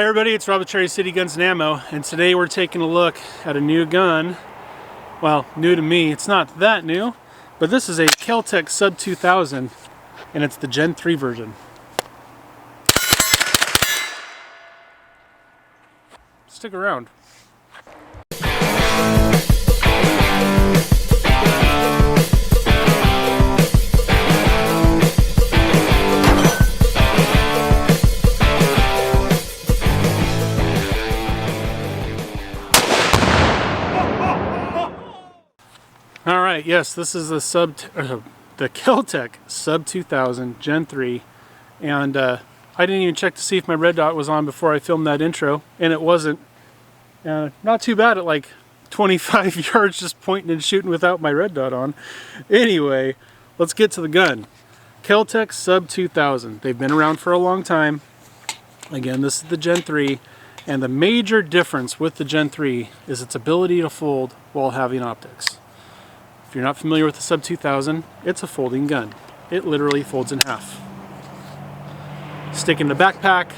Hey everybody, it's Rob with Cherry City Guns and Ammo, and today we're taking a look at a new gun. Well, new to me. It's not that new, but this is a Keltec Sub2000, and it's the Gen 3 version. Stick around. Alright, yes, this is the Keltec Sub2000 Gen 3, and I didn't even check to see if my red dot was on before I filmed that intro, and it wasn't. Not too bad at like 25 yards just pointing and shooting without my red dot on. Anyway, let's get to the gun. Keltec Sub2000. They've been around for a long time. Again, this is the Gen 3, and the major difference with the Gen 3 is its ability to fold while having optics. If you're not familiar with the Sub2000, it's a folding gun. It literally folds in half. Stick it in a backpack,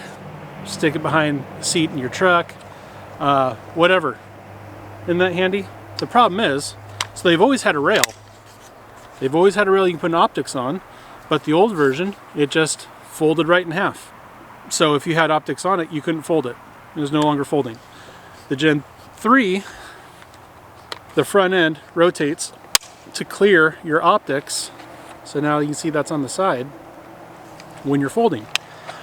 stick it behind the seat in your truck, whatever. Isn't that handy? The problem is, so they've always had a rail. They've always had a rail you can put optics on, but the old version, it just folded right in half. So if you had optics on it, you couldn't fold it. It was no longer folding. The Gen 3, the front end rotates to clear your optics, so now you can see that's on the side when you're folding.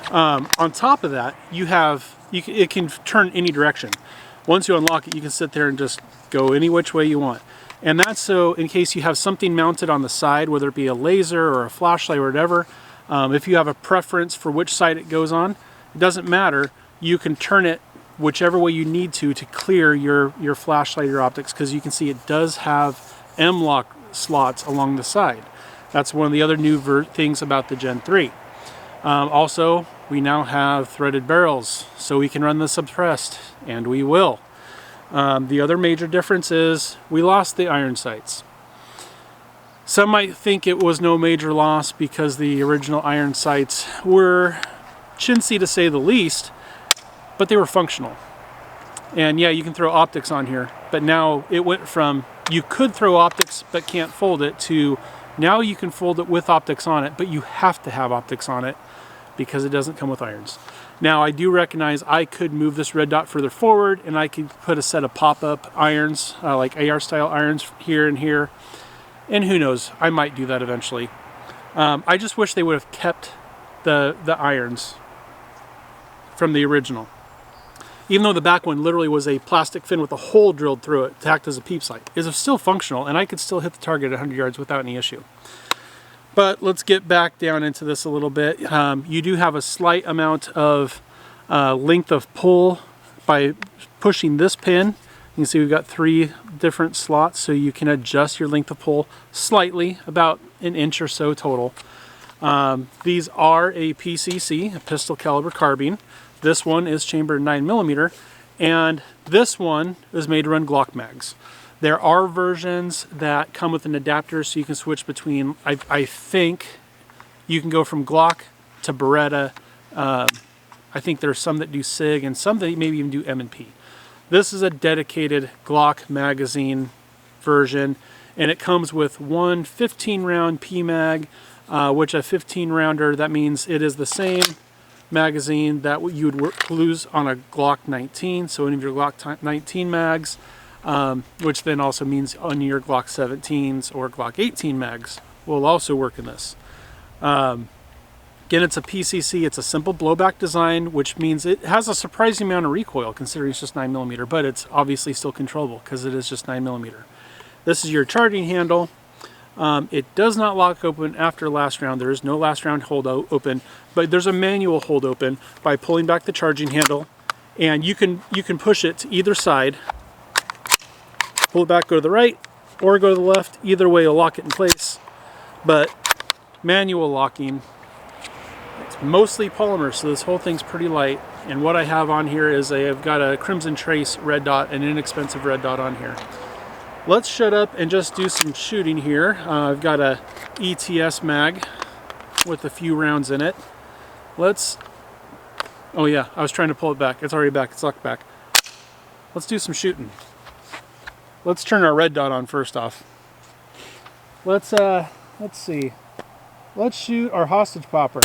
On top of that, it can turn any direction. Once you unlock it, you can sit there and just go any which way you want, and that's so in case you have something mounted on the side, whether it be a laser or a flashlight or whatever. If you have a preference for which side it goes on, it doesn't matter. You can turn it whichever way you need to clear your flashlight, your optics, because you can see it does have M-lock slots along the side. That's one of the other new things about the Gen 3. Also, we now have threaded barrels, so we can run the suppressed, and we will. The other major difference is we lost the iron sights. Some might think it was no major loss because the original iron sights were chintzy to say the least, but they were functional. And yeah, you can throw optics on here, but now it went from you could throw optics but can't fold it to now you can fold it with optics on it, but you have to have optics on it because it doesn't come with irons. Now I do recognize I could move this red dot further forward and I could put a set of pop-up irons, like AR style irons here and here, and who knows, I might do that eventually. I just wish they would have kept the irons from the original. Even though the back one literally was a plastic fin with a hole drilled through it to act as a peep sight, is still functional, and I could still hit the target at 100 yards without any issue. But let's get back down into this a little bit. You do have a slight amount of length of pull by pushing this pin. You can see we've got 3 different slots, so you can adjust your length of pull slightly, about an inch or so total. These are a PCC, a pistol caliber carbine. This one is chambered 9mm, and this one is made to run Glock mags. There are versions that come with an adapter, so you can switch between, I think you can go from Glock to Beretta. I think there's some that do SIG and some that maybe even do M&P. This is a dedicated Glock magazine version, and it comes with one 15-round PMag, which a 15-rounder, that means it is the same magazine that you would lose on a Glock 19, so any of your Glock 19 mags, which then also means on your Glock 17s or Glock 18 mags will also work in this. Again, it's a PCC, it's a simple blowback design, which means it has a surprising amount of recoil considering it's just 9mm, but it's obviously still controllable because it is just 9mm. This is your charging handle. It does not lock open after last round. There is no last round hold open, but there's a manual hold open by pulling back the charging handle, and you can push it to either side, pull it back, go to the right, or go to the left. Either way, you'll lock it in place. But manual locking, it's mostly polymer, so this whole thing's pretty light. And what I have on here is I've got a Crimson Trace red dot, an inexpensive red dot on here. Let's shut up and just do some shooting here. I've got a ETS mag with a few rounds in it. Let's Oh yeah, I was trying to pull it back. It's already back. It's locked back. Let's do some shooting. Let's turn our red dot on first off. Let's see. Let's shoot our hostage popper.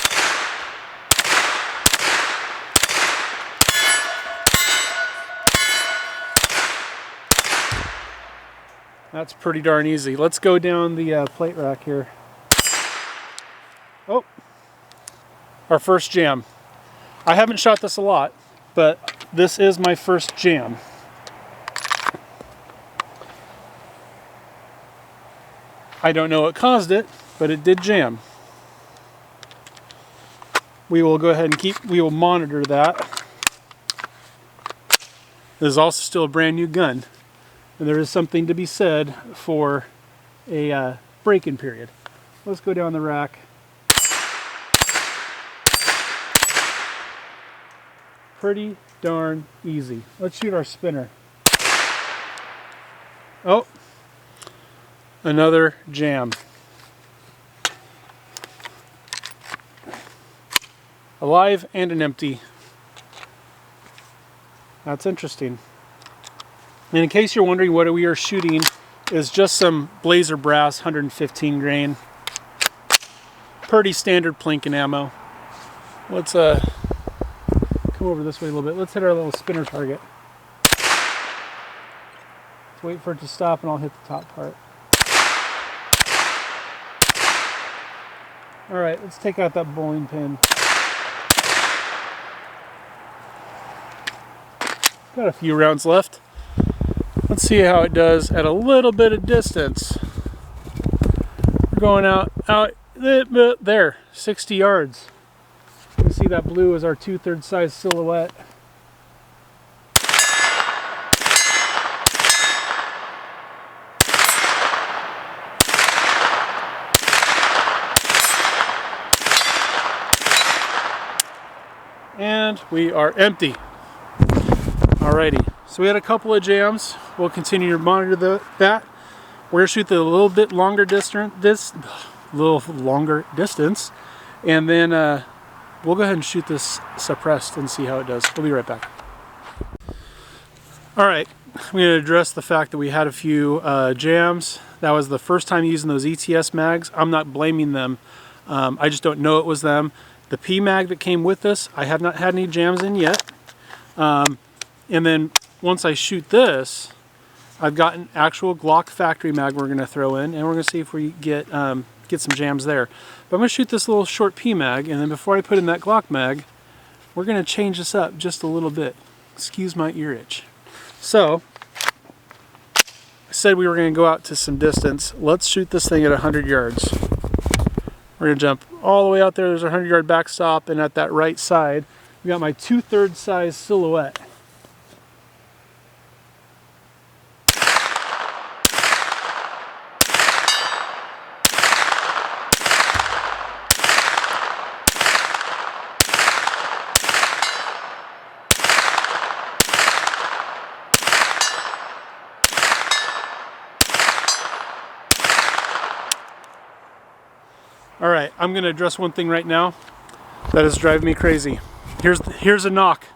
That's pretty darn easy. Let's go down the plate rack here. Oh, our first jam. I haven't shot this a lot, but this is my first jam. I don't know what caused it, but it did jam. We will go ahead and we will monitor that. This is also still a brand new gun, and there is something to be said for a break-in period. Let's go down the rack. Pretty darn easy. Let's shoot our spinner. Oh, another jam. A live and an empty. That's interesting. And in case you're wondering what we are shooting, is just some Blazer Brass 115 grain. Pretty standard Plinken ammo. Let's come over this way a little bit. Let's hit our little spinner target. Let's wait for it to stop and I'll hit the top part. Alright, let's take out that bowling pin. Got a few rounds left. Let's see how it does at a little bit of distance. We're going out there, 60 yards. You can see that blue is our 2/3 size silhouette. And we are empty. Alrighty, so we had a couple of jams. We'll continue to monitor that. We're gonna shoot the little bit longer distance, and then we'll go ahead and shoot this suppressed and see how it does. We'll be right back. Alright, I'm gonna address the fact that we had a few jams. That was the first time using those ETS mags. I'm not blaming them. I just don't know it was them. The P mag that came with this, I have not had any jams in yet. And then once I shoot this, I've got an actual Glock factory mag we're going to throw in, and we're going to see if we get some jams there. But I'm going to shoot this little short P mag, and then before I put in that Glock mag, we're going to change this up just a little bit. Excuse my ear itch. So, I said we were going to go out to some distance. Let's shoot this thing at 100 yards. We're going to jump all the way out there. There's a 100-yard backstop, and at that right side, we got my 2/3 size silhouette. Alright, I'm going to address one thing right now that is driving me crazy. Here's a knock.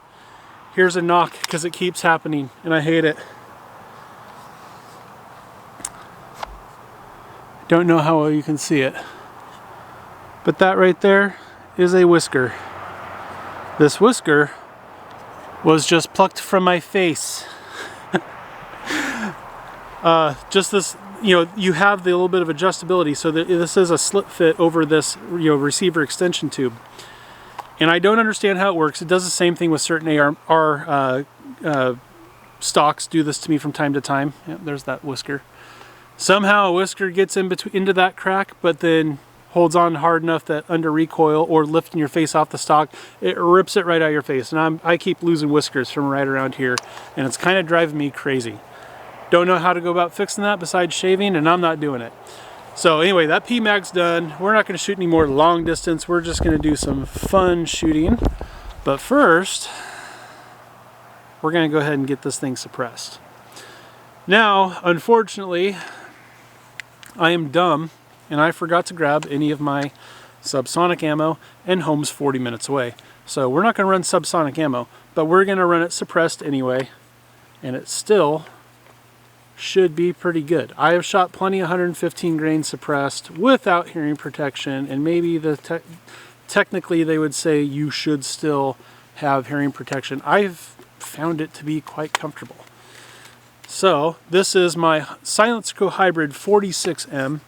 Here's a knock because it keeps happening and I hate it. Don't know how well you can see it. But that right there is a whisker. This whisker was just plucked from my face. Just this, you have the little bit of adjustability, so that this is a slip fit over this, receiver extension tube. And I don't understand how it works. It does the same thing with certain AR stocks. Do this to me from time to time. Yep, there's that whisker. Somehow a whisker gets into that crack, but then holds on hard enough that under recoil or lifting your face off the stock, it rips it right out of your face. And I keep losing whiskers from right around here, and it's kind of driving me crazy. Don't know how to go about fixing that besides shaving, and I'm not doing it. So anyway, that PMAG's done. We're not going to shoot any more long distance. We're just going to do some fun shooting. But first, we're going to go ahead and get this thing suppressed. Now, unfortunately, I am dumb, and I forgot to grab any of my subsonic ammo, and home's 40 minutes away. So we're not going to run subsonic ammo, but we're going to run it suppressed anyway, and it still should be pretty good. I have shot plenty 115 grain suppressed without hearing protection, and maybe technically they would say you should still have hearing protection. I've found it to be quite comfortable. So this is my Silenceco Hybrid 46M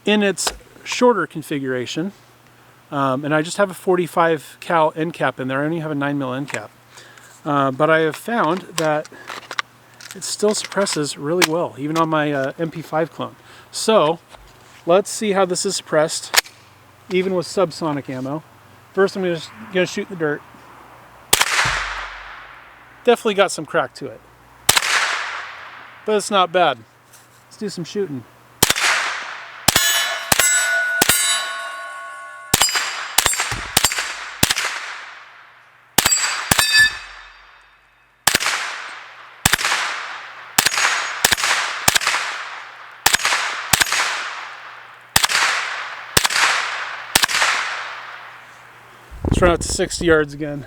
in its shorter configuration, and I just have a 45 cal end cap in there. I only have a 9mm end cap, but I have found that it still suppresses really well, even on my MP5 clone. So let's see how this is suppressed, even with subsonic ammo. First, I'm gonna shoot in the dirt. Definitely got some crack to it, but it's not bad. Let's do some shooting. Let's run out to 60 yards again.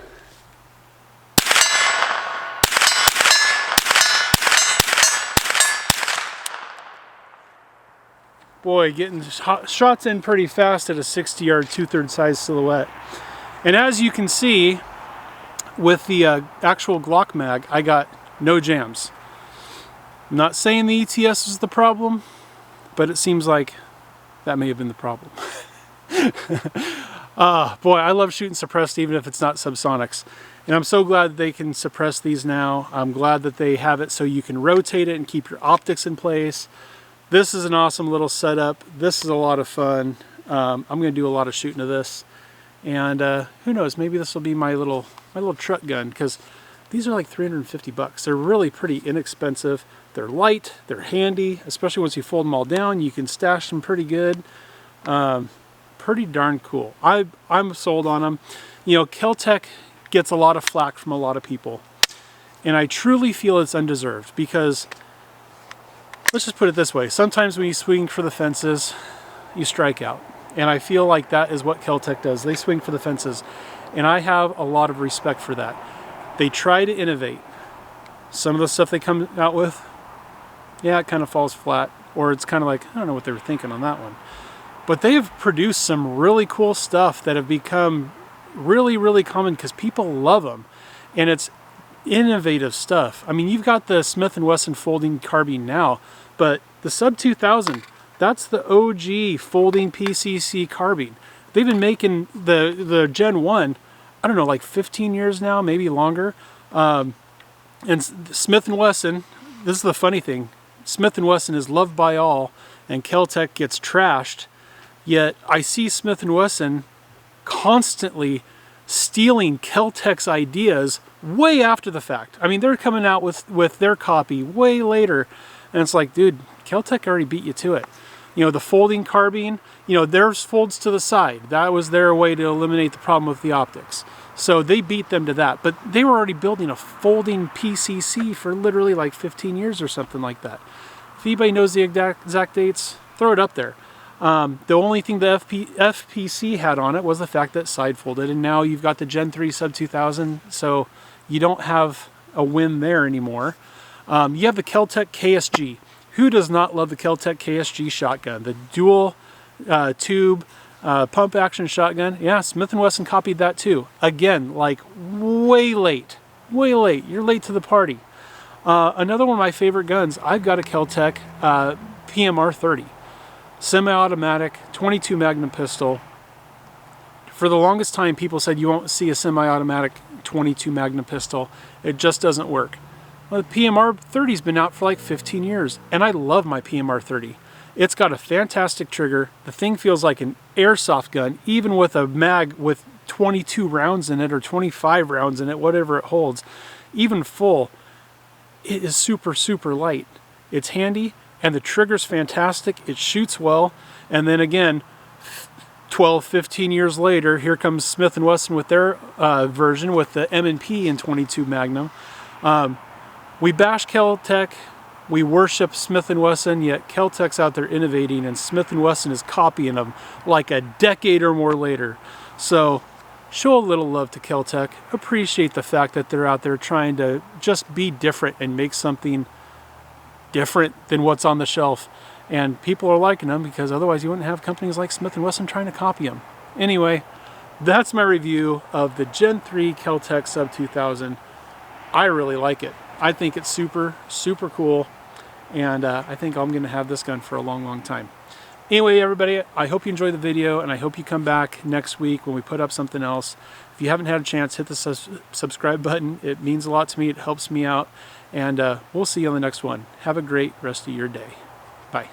Boy, getting shots in pretty fast at a 60-yard 2/3 size silhouette. And as you can see, with the actual Glock mag, I got no jams. I'm not saying the ETS is the problem, but it seems like that may have been the problem. Boy, I love shooting suppressed even if it's not subsonics. And I'm so glad that they can suppress these now. I'm glad that they have it so you can rotate it and keep your optics in place. This is an awesome little setup. This is a lot of fun. I'm going to do a lot of shooting of this. And who knows, maybe this will be my little truck gun, because these are like 350 bucks. They're really pretty inexpensive. They're light, they're handy, especially once you fold them all down. You can stash them pretty good. Pretty darn cool. I'm sold on them. You know, Keltec gets a lot of flack from a lot of people, and I truly feel it's undeserved, because let's just put it this way, sometimes when you swing for the fences, you strike out, and I feel like that is what Keltec does. They swing for the fences, and I have a lot of respect for that. They try to innovate. Some of the stuff they come out with, yeah, it kind of falls flat, or it's kind of like, I don't know what they were thinking on that one. But they have produced some really cool stuff that have become really, really common because people love them. And it's innovative stuff. I mean, you've got the Smith & Wesson folding carbine now, but the Sub2000, that's the OG folding PCC carbine. They've been making the Gen 1, I don't know, like 15 years now, maybe longer. And Smith & Wesson, this is the funny thing, Smith & Wesson is loved by all, and Keltec gets trashed. Yet I see Smith & Wesson constantly stealing Keltec's ideas way after the fact. I mean, they're coming out with their copy way later, and it's like, dude, Keltec already beat you to it. You know, the folding carbine, you know, theirs folds to the side. That was their way to eliminate the problem with the optics. So they beat them to that. But they were already building a folding PCC for literally like 15 years or something like that. If anybody knows the exact dates, throw it up there. The only thing the FPC had on it was the fact that side folded, and now you've got the Gen 3 Sub2000, so you don't have a win there anymore. You have the Keltec KSG. Who does not love the Keltec KSG shotgun? The dual tube pump action shotgun. Yeah, Smith & Wesson copied that too. Again, like way late. Way late. You're late to the party. Another one of my favorite guns, I've got a Keltec PMR 30. Semi-automatic, 22 Magnum pistol. For the longest time, people said you won't see a semi-automatic 22 Magnum pistol. It just doesn't work. Well, the PMR 30's been out for like 15 years, and I love my PMR 30. It's got a fantastic trigger. The thing feels like an airsoft gun, even with a mag with 22 rounds in it, or 25 rounds in it, whatever it holds. Even full, it is super, super light. It's handy. And the trigger's fantastic, it shoots well, and then again, 12, 15 years later, here comes Smith & Wesson with their version with the M&P in 22 Magnum. We bash Keltec, we worship Smith & Wesson, yet Keltec's out there innovating, and Smith & Wesson is copying them like a decade or more later. So, show a little love to Keltec. Appreciate the fact that they're out there trying to just be different and make something different than what's on the shelf. And people are liking them because otherwise you wouldn't have companies like Smith & Wesson trying to copy them. Anyway, that's my review of the Gen 3 Keltec Sub2000. I really like it. I think it's super, super cool. And I think I'm going to have this gun for a long, long time. Anyway, everybody, I hope you enjoyed the video, and I hope you come back next week when we put up something else. If you haven't had a chance, hit the subscribe button. It means a lot to me. It helps me out. And we'll see you on the next one. Have a great rest of your day. Bye.